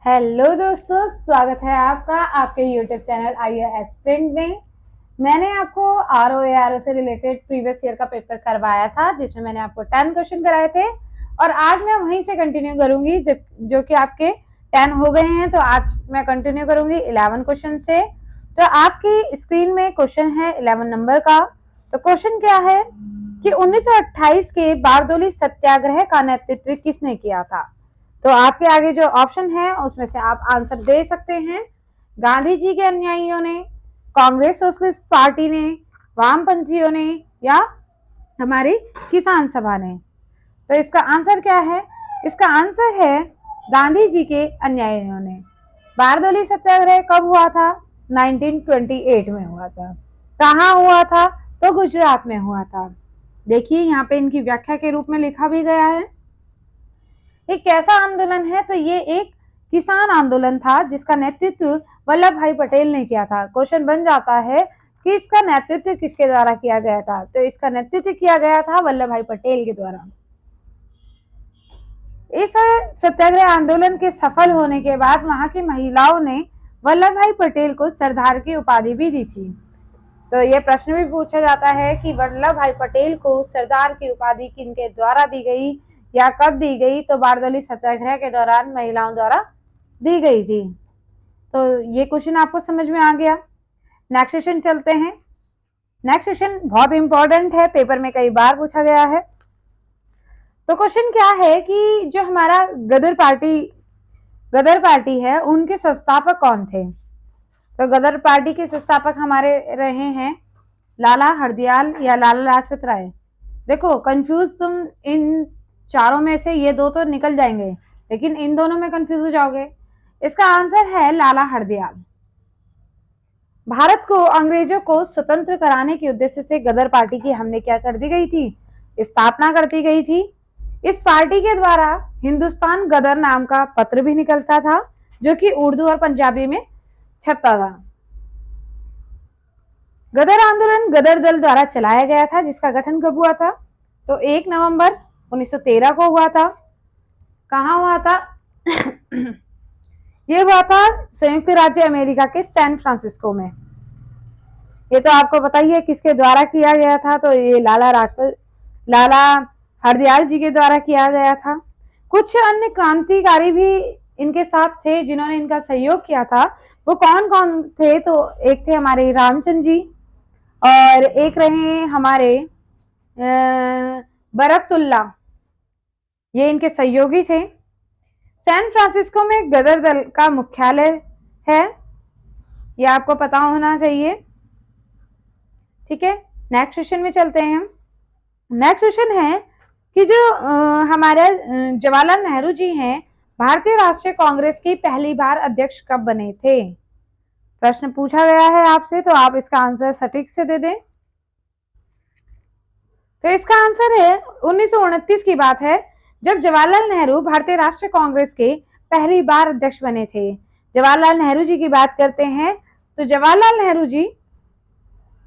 Hello दोस्तों, स्वागत है आपका आपके यूट्यूब चैनल आईएएस प्रिंट में। मैंने आपको आरओ से रिलेटेड प्रीवियस ईयर का पेपर करवाया था, जिसमें मैंने आपको 10 क्वेश्चन कराए थे और आज मैं वहीं से कंटिन्यू करूंगी जो कि आपके 10 हो गए हैं। तो आज मैं कंटिन्यू करूंगी 11 क्वेश्चन से। तो आपकी स्क्रीन में क्वेश्चन है 11 नंबर का। तो क्वेश्चन क्या है कि 1928 के बारदोली सत्याग्रह का नेतृत्व किसने किया था। तो आपके आगे जो ऑप्शन है उसमें से आप आंसर दे सकते हैं। गांधी जी के अनुयायियों ने, कांग्रेस सोशलिस्ट पार्टी ने, वामपंथियों ने, या हमारी किसान सभा ने। तो इसका आंसर क्या है? इसका आंसर है गांधी जी के अनुयायियों ने। बारदोली सत्याग्रह कब हुआ था? 1928 में हुआ था। कहाँ हुआ था? तो गुजरात में हुआ था। देखिए यहाँ पे इनकी व्याख्या के रूप में लिखा भी गया है। ये कैसा आंदोलन है? तो ये एक किसान आंदोलन था जिसका नेतृत्व वल्लभ भाई पटेल ने किया था। क्वेश्चन बन जाता है कि इसका नेतृत्व किसके द्वारा किया गया था। तो इसका नेतृत्व किया गया था वल्लभ भाई पटेल के द्वारा। इस सत्याग्रह आंदोलन के सफल होने के बाद वहां की महिलाओं ने वल्लभ भाई पटेल को सरदार की उपाधि भी दी थी। तो ये प्रश्न भी पूछा जाता है कि वल्लभ भाई पटेल को सरदार की उपाधि किनके द्वारा दी गई या कब दी गई। तो बारदोली सत्याग्रह के दौरान महिलाओं द्वारा दी गई थी। तो ये क्वेश्चन आपको समझ में आ गया। नेक्स्ट क्वेश्चन चलते हैं। नेक्स्ट क्वेश्चन बहुत इंपॉर्टेंट है, पेपर में कई बार पूछा गया है। तो क्वेश्चन क्या है कि जो हमारा गदर पार्टी है, उनके संस्थापक कौन थे। तो गदर पार्टी के संस्थापक हमारे रहे हैं लाला हरदयाल या लाला लाजपत राय। देखो कंफ्यूज तुम इन चारों में से ये दो तो निकल जाएंगे, लेकिन इन दोनों में कंफ्यूज हो जाओगे। इसका आंसर है लाला हरदयाल। भारत को अंग्रेजों को स्वतंत्र कराने के उद्देश्य से गदर पार्टी की हमने क्या कर दी गई थी? स्थापना कर दी गई थी। इस पार्टी के द्वारा हिंदुस्तान गदर नाम का पत्र भी निकलता था, जो कि उर्दू और पंजाबी में छपता था। गदर आंदोलन गदर दल द्वारा चलाया गया था, जिसका गठन कब हुआ था? तो 1 नवंबर 1913 को हुआ था। कहाँ हुआ था? ये हुआ था संयुक्त राज्य अमेरिका के सैन फ्रांसिस्को में। ये तो आपको पता ही है किसके द्वारा किया गया था। तो ये लाला हरदयाल जी के द्वारा किया गया था। कुछ अन्य क्रांतिकारी भी इनके साथ थे जिन्होंने इनका सहयोग किया था। वो कौन कौन थे? तो एक थे हमारे रामचंद्र जी और एक रहे हमारे बरकतुल्ला। ये इनके सहयोगी थे। सैन फ्रांसिस्को में गदर दल का मुख्यालय है, ये आपको पता होना चाहिए। ठीक है, नेक्स्ट क्वेश्चन में चलते हैं हम। नेक्स्ट क्वेश्चन है कि जो हमारे जवाहरलाल नेहरू जी हैं, भारतीय राष्ट्रीय कांग्रेस की पहली बार अध्यक्ष कब बने थे? प्रश्न पूछा गया है आपसे, तो आप इसका आंसर सटीक से दे दें। तो इसका आंसर है 1929 की बात है, जब जवाहरलाल नेहरू भारतीय राष्ट्रीय कांग्रेस के पहली बार अध्यक्ष बने थे। जवाहरलाल नेहरू जी की बात करते हैं तो जवाहरलाल नेहरू जी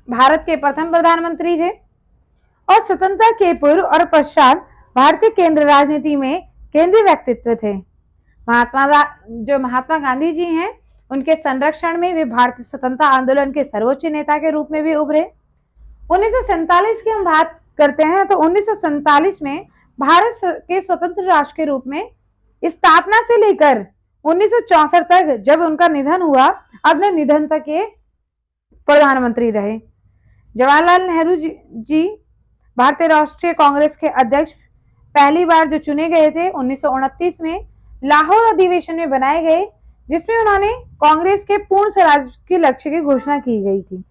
भारत के प्रथम प्रधानमंत्री थे और स्वतंत्रता के पूर्व और पश्चात भारतीय केंद्र राजनीति में केंद्रीय व्यक्तित्व थे। महात्मा गांधी जी हैं, उनके संरक्षण में वे भारतीय स्वतंत्रता आंदोलन के सर्वोच्च नेता के रूप में भी उभरे। 1947 की हम बात करते हैं तो 1947 में भारत के स्वतंत्र राष्ट्र के रूप में स्थापना से लेकर 1964 तक जब उनका निधन हुआ, अपने निधन तक ये प्रधानमंत्री रहे। जवाहरलाल नेहरू जी भारतीय राष्ट्रीय कांग्रेस के अध्यक्ष पहली बार जो चुने गए थे 1929 में लाहौर अधिवेशन में बनाए गए, जिसमें उन्होंने कांग्रेस के पूर्ण स्वराज के लक्ष्य की घोषणा की गई थी।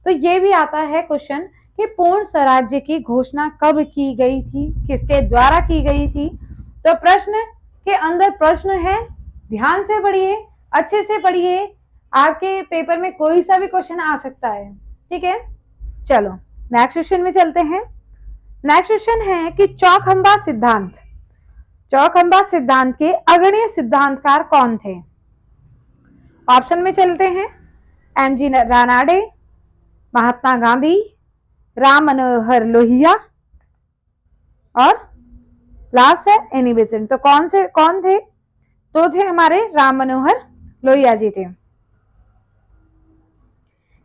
तो ये भी आता है क्वेश्चन कि पूर्ण स्वराज्य की घोषणा कब की गई थी, किसके द्वारा की गई थी। तो प्रश्न के अंदर प्रश्न है, ध्यान से पढ़िए, अच्छे से पढ़िए, आपके पेपर में कोई सा भी क्वेश्चन आ सकता है। ठीक है, चलो नेक्स्ट क्वेश्चन में चलते हैं। नेक्स्ट क्वेश्चन है कि चौखंबा सिद्धांत के अग्रणी सिद्धांतकार कौन थे? ऑप्शन में चलते हैं। एमजी रानाडे, महात्मा गांधी, राम मनोहर लोहिया और लास्ट है एनी बेसेंट। तो कौन थे? तो थे हमारे राम मनोहर लोहिया जी थे।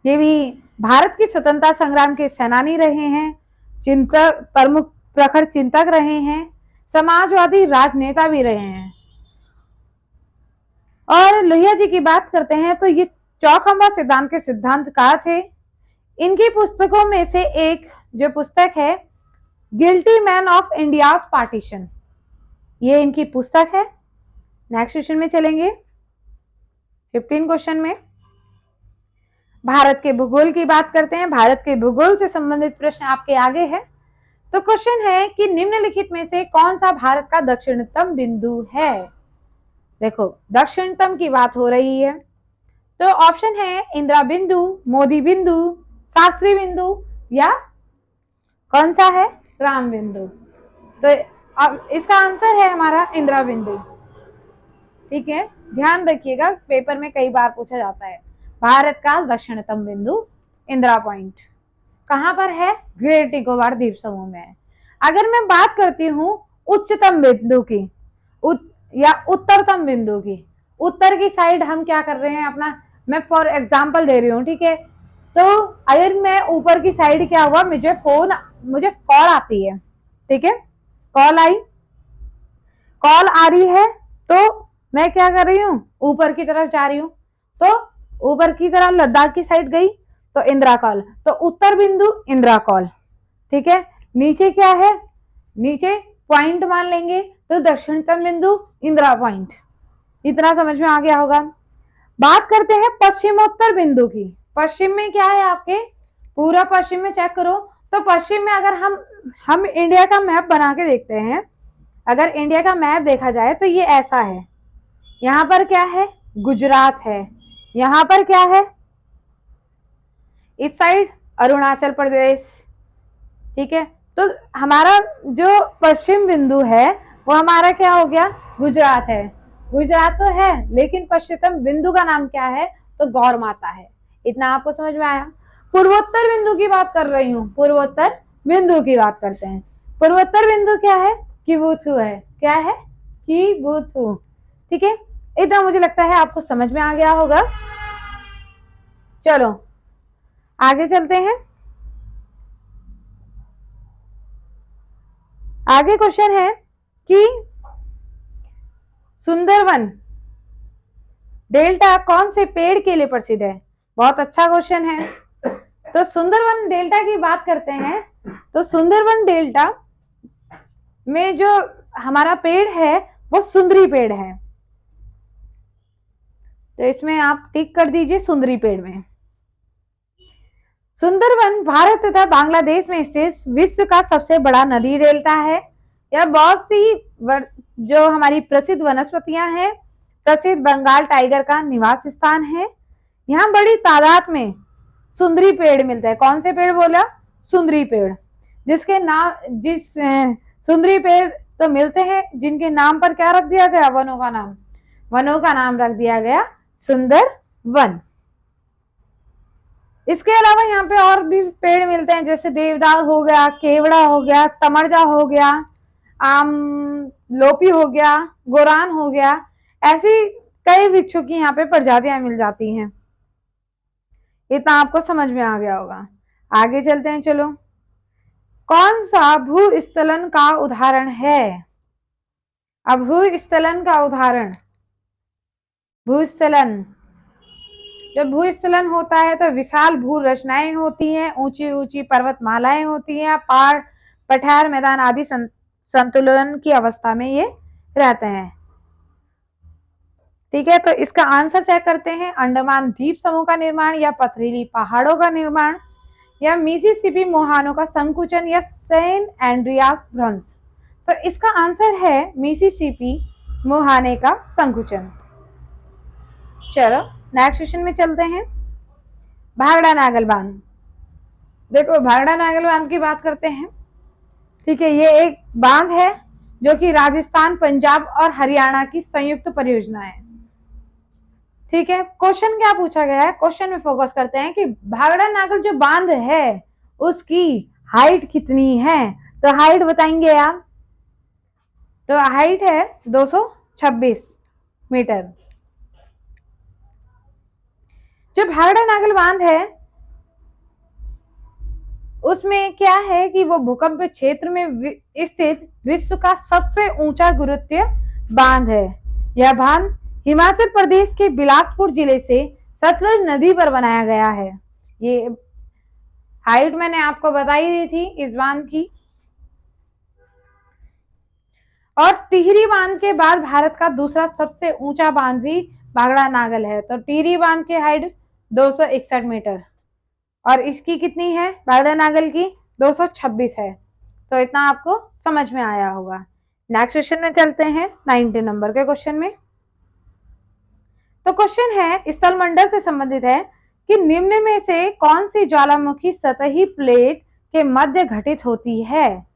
ये भी भारत की स्वतंत्रता संग्राम के सेनानी रहे हैं, चिंतक, प्रमुख प्रखर चिंतक रहे हैं, समाजवादी राजनेता भी रहे हैं। और लोहिया जी की बात करते हैं तो ये चौखंबा सिद्धांत के सिद्धांतकार थे। इनकी पुस्तकों में से एक जो पुस्तक है guilty man of India partition, ये इनकी पुस्तक है। नेक्स्ट क्वेश्चन में चलेंगे। 15 क्वेश्चन में भारत के भूगोल की बात करते हैं। भारत के भूगोल से संबंधित प्रश्न आपके आगे है। तो क्वेश्चन है कि निम्नलिखित में से कौन सा भारत का दक्षिणतम बिंदु है। देखो दक्षिणतम की बात हो रही है तो ऑप्शन है इंदिरा बिंदु, मोदी बिंदु, शास्त्री बिंदु या कौन सा है राम बिंदु। तो अब इसका आंसर है हमारा इंदिरा बिंदु। ठीक है, ध्यान रखिएगा पेपर में कई बार पूछा जाता है। भारत का दक्षिणतम बिंदु इंदिरा पॉइंट कहां पर है, ग्रेट निकोबार द्वीप समूह में है। अगर मैं बात करती हूँ उच्चतम बिंदु की या उत्तरतम बिंदु की, उत्तर की साइड हम क्या कर रहे हैं अपना, मैं फॉर एग्जांपल दे रही हूँ, ठीक है। तो अगर मैं ऊपर की साइड क्या हुआ, मुझे कॉल आती है, ठीक है, कॉल आ रही है तो मैं क्या कर रही हूँ, ऊपर की तरफ जा रही हूँ। तो ऊपर की तरफ लद्दाख की साइड गई तो इंदिरा कॉल, तो उत्तर बिंदु इंदिरा कॉल, ठीक है। नीचे क्या है, नीचे पॉइंट मान लेंगे तो दक्षिणतम बिंदु इंदिरा पॉइंट। इतना समझ में आ गया होगा। बात करते हैं पश्चिमोत्तर बिंदु की। पश्चिम में क्या है आपके, पूरा पश्चिम में चेक करो तो पश्चिम में अगर हम इंडिया का मैप बना के देखते हैं, अगर इंडिया का मैप देखा जाए तो ये ऐसा है। यहाँ पर क्या है, गुजरात है, यहाँ पर क्या है, इस साइड अरुणाचल प्रदेश, ठीक है। तो हमारा जो पश्चिम बिंदु है वो हमारा क्या हो गया, गुजरात है। गुजरात तो है लेकिन पश्चिमतम बिंदु का नाम क्या है, तो गौर माता है। इतना आपको समझ में आया। पूर्वोत्तर बिंदु की बात कर रही हूँ, पूर्वोत्तर बिंदु की बात करते हैं। पूर्वोत्तर बिंदु क्या है, किबुथु है। क्या है, किबुथु, ठीक है। इतना मुझे लगता है आपको समझ में आ गया होगा। चलो आगे चलते हैं। आगे क्वेश्चन है कि सुंदरवन डेल्टा कौन से पेड़ के लिए प्रसिद्ध है। बहुत अच्छा क्वेश्चन है। तो सुंदरवन डेल्टा की बात करते हैं तो सुंदरवन डेल्टा में जो हमारा पेड़ है वो सुंदरी पेड़ है। तो इसमें आप टिक कर दीजिए सुंदरी पेड़ में। सुंदरवन भारत तथा बांग्लादेश में स्थित विश्व का सबसे बड़ा नदी डेल्टा है। यह बहुत सी जो हमारी प्रसिद्ध वनस्पतियां हैं, प्रसिद्ध बंगाल टाइगर का निवास स्थान है। यहाँ बड़ी तादाद में सुंदरी पेड़ मिलते हैं। कौन से पेड़ बोला, सुंदरी पेड़, जिसके नाम सुंदरी पेड़ तो मिलते हैं जिनके नाम पर क्या रख दिया गया, वनों का नाम रख दिया गया सुंदर वन। इसके अलावा यहाँ पे और भी पेड़ मिलते हैं जैसे देवदार हो गया, केवड़ा हो गया, तमरजा हो गया, आम लोपी हो गया, गोरान हो गया। ऐसी कई वृक्षों की यहाँ पे प्रजातियां मिल जाती हैं। इतना आपको समझ में आ गया होगा। आगे चलते हैं। चलो, कौन सा भूस्खलन का उदाहरण है। अब भूस्खलन का उदाहरण, भूस्खलन, जब भूस्खलन होता है तो विशाल भू रचनाएं होती हैं, ऊंची ऊंची पर्वतमालाएं होती हैं, पहाड़, पठार, मैदान आदि संतुलन की अवस्था में ये रहते हैं। ठीक है, तो इसका आंसर चेक करते हैं। अंडमान द्वीप समूह का निर्माण या पथरीली पहाड़ों का निर्माण या मिसिसिपी मोहानों का संकुचन या सेंट एंड्रियास भ्रंश। तो इसका आंसर है मिसिसिपी मोहाने का संकुचन। चलो नेक्स्ट क्वेश्चन में चलते हैं। भाखड़ा नागल बांध। देखो भाखड़ा नागल बांध की बात करते हैं। ठीक है, ये एक बांध है जो कि राजस्थान, पंजाब और हरियाणा की संयुक्त परियोजना है। ठीक है, क्वेश्चन क्या पूछा गया है, क्वेश्चन में फोकस करते हैं कि भाखड़ा नागल जो बांध है उसकी हाइट कितनी है। तो हाइट बताएंगे आप, तो हाइट है 226। मीटर। जो भाखड़ा नागल बांध है उसमें क्या है कि वो भूकंप क्षेत्र में स्थित विश्व का सबसे ऊंचा गुरुत्वीय बांध है। यह बांध हिमाचल प्रदेश के बिलासपुर जिले से सतलुज नदी पर बनाया गया है। ये हाइट मैंने आपको बताई दी थी इस बांध की। और टिहरी बांध के बाद भारत का दूसरा सबसे ऊंचा बांध भी भाखड़ा नागल है। तो टिहरी बांध की हाइट 261 मीटर और इसकी कितनी है भाखड़ा नागल की 226 है। तो इतना आपको समझ में आया होगा। नेक्स्ट क्वेश्चन में चलते हैं 90 नंबर के क्वेश्चन में। तो क्वेश्चन है स्थल मंडल से संबंधित है कि निम्न में से कौन सी ज्वालामुखी सतही प्लेट के मध्य घटित होती है?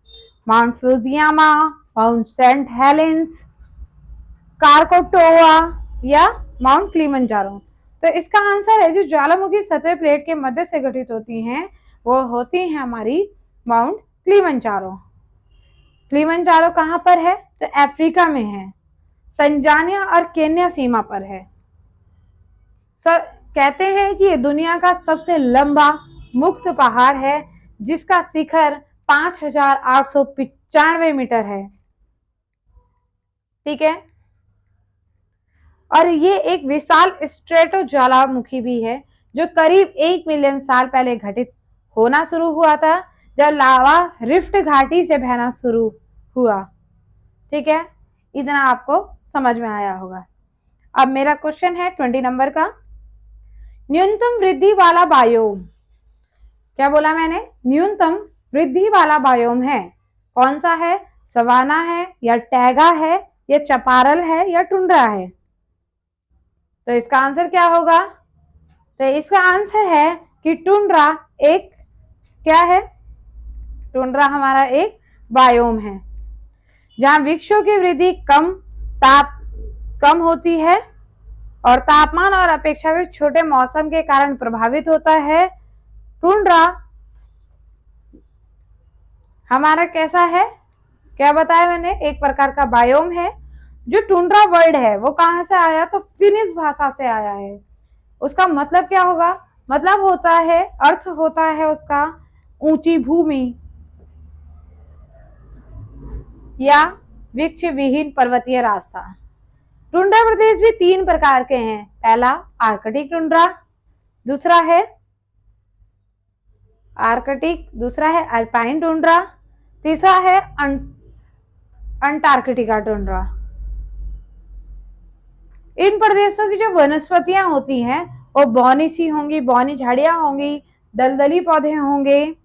Mount Fujiyama, Mount Saint Helens, Krakatoa या माउंट किलिमंजारो। तो इसका आंसर है जो ज्वालामुखी सतह प्लेट के मध्य से गठित होती हैं वो होती हैं हमारी माउंट किलिमंजारो। किलिमंजारो कहां पर है? तो अफ्रीका में है, तंजानिया और केन्या सीमा पर है। कहते हैं कि ये दुनिया का सबसे लंबा मुक्त पहाड़ है जिसका शिखर 5895 मीटर है। ठीक है। और ये एक विशाल स्ट्रेटो ज्वालामुखी भी है जो करीब 1 मिलियन साल पहले घटित होना शुरू हुआ था जब लावा रिफ्ट घाटी से बहना शुरू हुआ। ठीक है, इतना आपको समझ में आया होगा। अब मेरा क्वेश्चन है 20 नंबर का। न्यूनतम वृद्धि वाला बायोम, क्या बोला मैंने? न्यूनतम वृद्धि वाला बायोम है, कौन सा है? सवाना है या टैगा है या चपारल है या टुंड्रा है? तो इसका आंसर क्या होगा? तो इसका आंसर है कि टुंड्रा एक क्या है? टुंड्रा हमारा एक बायोम है जहां वृक्षों की वृद्धि कम होती है और तापमान और अपेक्षाकृत छोटे मौसम के कारण प्रभावित होता है। टुंड्रा हमारा कैसा है? क्या बताया मैंने? एक प्रकार का बायोम है। जो टुंड्रा वर्ड है वो कहां से आया? तो फिनिश भाषा से आया है। उसका मतलब क्या होगा? मतलब होता है, अर्थ होता है उसका ऊंची भूमि या वृक्ष विहीन पर्वतीय रास्ता। टुंड्रा प्रदेश भी 3 प्रकार के हैं। पहला आर्कटिक टुंड्रा, दूसरा है दूसरा है अल्पाइन टुंड्रा, तीसरा है अंटार्कटिका टुंड्रा। इन प्रदेशों की जो वनस्पतियां होती हैं वो बौनी सी होंगी, बौनी झाड़ियां होंगी, दलदली पौधे होंगे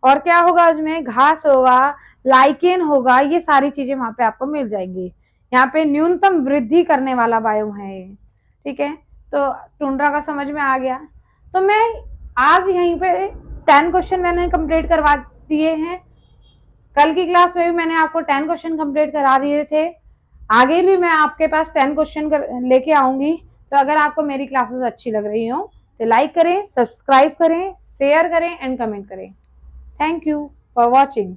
और क्या होगा उसमें? घास होगा, लाइकेन होगा, ये सारी चीजें वहां पे आपको मिल जाएंगी। यहाँ पे न्यूनतम वृद्धि करने वाला बायोम है ये। ठीक है, तो टुंड्रा का समझ में आ गया। तो मैं आज यहीं पे 10 क्वेश्चन मैंने कंप्लीट करवा दिए हैं। कल की क्लास में भी मैंने आपको 10 क्वेश्चन कंप्लीट करा दिए थे। आगे भी मैं आपके पास 10 क्वेश्चन लेके आऊंगी। तो अगर आपको मेरी क्लासेस अच्छी लग रही हो तो लाइक करें, सब्सक्राइब करें, शेयर करें एंड कमेंट करें। Thank you for watching.